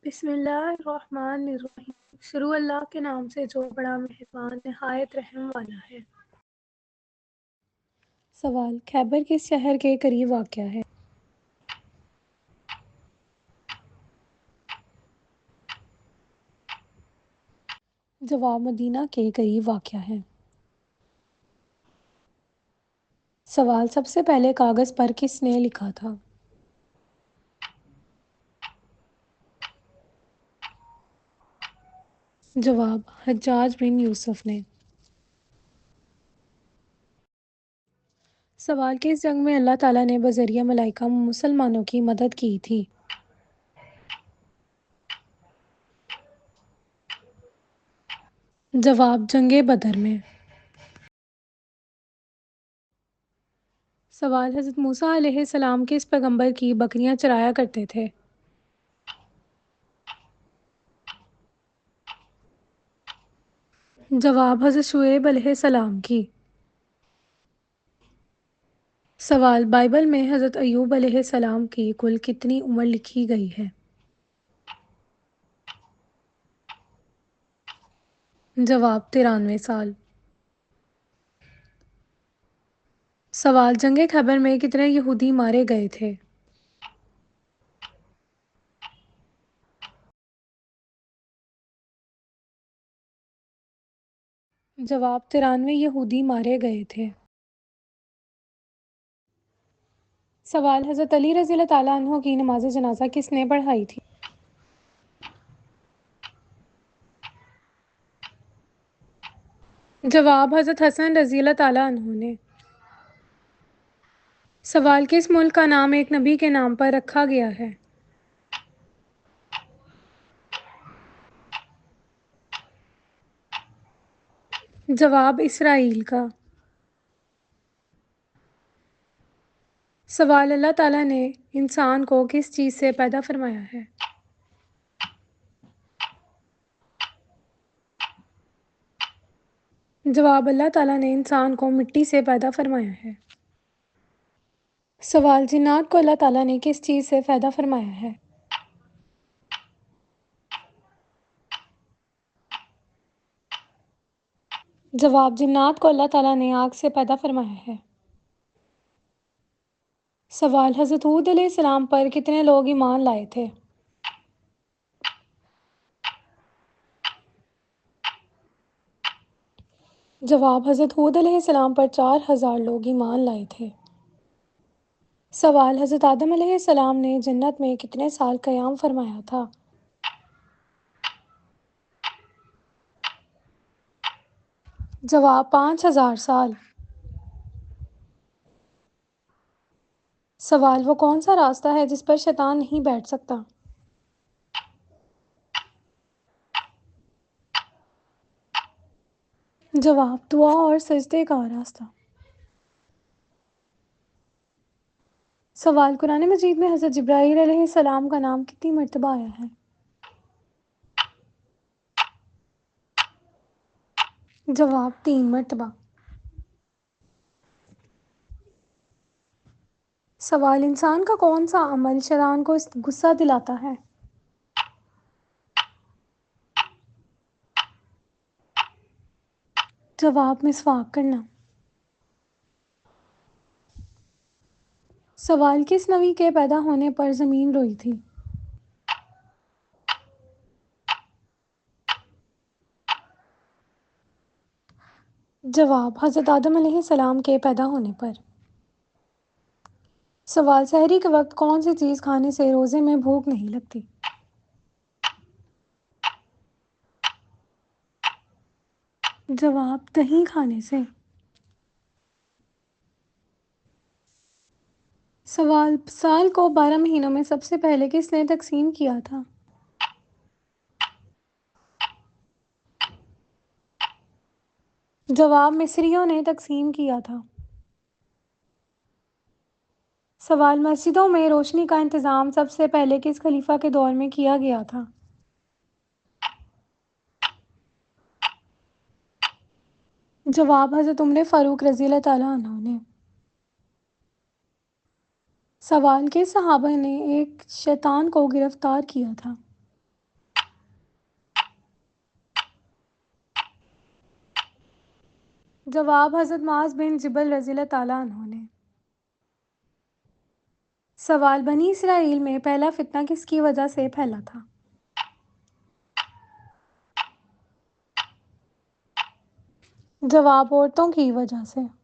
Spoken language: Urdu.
بسم اللہ الرحمن الرحیم۔ شروع اللہ کے نام سے جو بڑا مہربان نہایت رحم والا ہے۔ سوال: خیبر کس شہر کے قریب واقع ہے؟ جواب: مدینہ کے قریب واقع ہے۔ سوال: سب سے پہلے کاغذ پر کس نے لکھا تھا؟ جواب: حجاج بن یوسف نے۔ سوال: کس جنگ میں اللہ تعالیٰ نے بذریعہ ملائکہ مسلمانوں کی مدد کی تھی؟ جواب: جنگ بدر میں۔ سوال: حضرت موسیٰ علیہ السلام کس پیغمبر کی بکریاں چرایا کرتے تھے؟ جواب: حضرت شعیب علیہ السلام کی۔ سوال: بائبل میں حضرت ایوب علیہ السلام کی کل کتنی عمر لکھی گئی ہے؟ جواب: 93 سال۔ سوال: جنگ خیبر میں کتنے یہودی مارے گئے تھے؟ جواب: 93 یہودی مارے گئے تھے۔ سوال: حضرت علی رضی اللہ تعالیٰ عنہ کی نماز جنازہ کس نے پڑھائی تھی؟ جواب: حضرت حسن رضی اللہ تعالیٰ عنہ نے۔ سوال: کس ملک کا نام ایک نبی کے نام پر رکھا گیا ہے؟ جواب: اسرائیل کا۔ سوال: اللہ تعالیٰ نے انسان کو کس چیز سے پیدا فرمایا ہے؟ جواب: اللہ تعالیٰ نے انسان کو مٹی سے پیدا فرمایا ہے۔ سوال: جنات کو اللہ تعالیٰ نے کس چیز سے پیدا فرمایا ہے؟ جواب: جنات کو اللہ تعالیٰ نے آگ سے پیدا فرمایا ہے۔ سوال: حضرت ہود علیہ السلام پر کتنے لوگ ایمان لائے تھے؟ جواب: حضرت ہود علیہ السلام پر 4000 لوگ ایمان لائے تھے۔ سوال: حضرت آدم علیہ السلام نے جنت میں کتنے سال قیام فرمایا تھا؟ جواب: 5000 سال۔ سوال: وہ کون سا راستہ ہے جس پر شیطان نہیں بیٹھ سکتا؟ جواب: دعا اور سجدے کا راستہ۔ سوال: قرآن مجید میں حضرت جبرائیل علیہ السلام کا نام کتنی مرتبہ آیا ہے؟ جواب: 3 مرتبہ۔ سوال: انسان کا کون سا عمل شیطان کو غصہ دلاتا ہے؟ جواب: مسواک کرنا۔ سوال: کس نبی کے پیدا ہونے پر زمین روئی تھی؟ جواب: حضرت آدم علیہ السلام کے پیدا ہونے پر۔ سوال: سحری کے وقت کون سی چیز کھانے سے روزے میں بھوک نہیں لگتی؟ جواب: دہی کھانے سے۔ سوال: سال کو 12 مہینوں میں سب سے پہلے کس نے تقسیم کیا تھا؟ جواب: مصریوں نے تقسیم کیا تھا۔ سوال: مسجدوں میں روشنی کا انتظام سب سے پہلے کس خلیفہ کے دور میں کیا گیا تھا؟ جواب: حضرت عمر فاروق رضی اللہ تعالیٰ عنہ نے۔ سوال: کس صحابی نے ایک شیطان کو گرفتار کیا تھا؟ جواب حضرت معاذ بن جبل رضی اللہ تعالیٰ عنہ نے۔ سوال، بنی اسرائیل میں پہلا فتنہ کس کی وجہ سے پھیلا تھا؟ جواب، عورتوں کی وجہ سے۔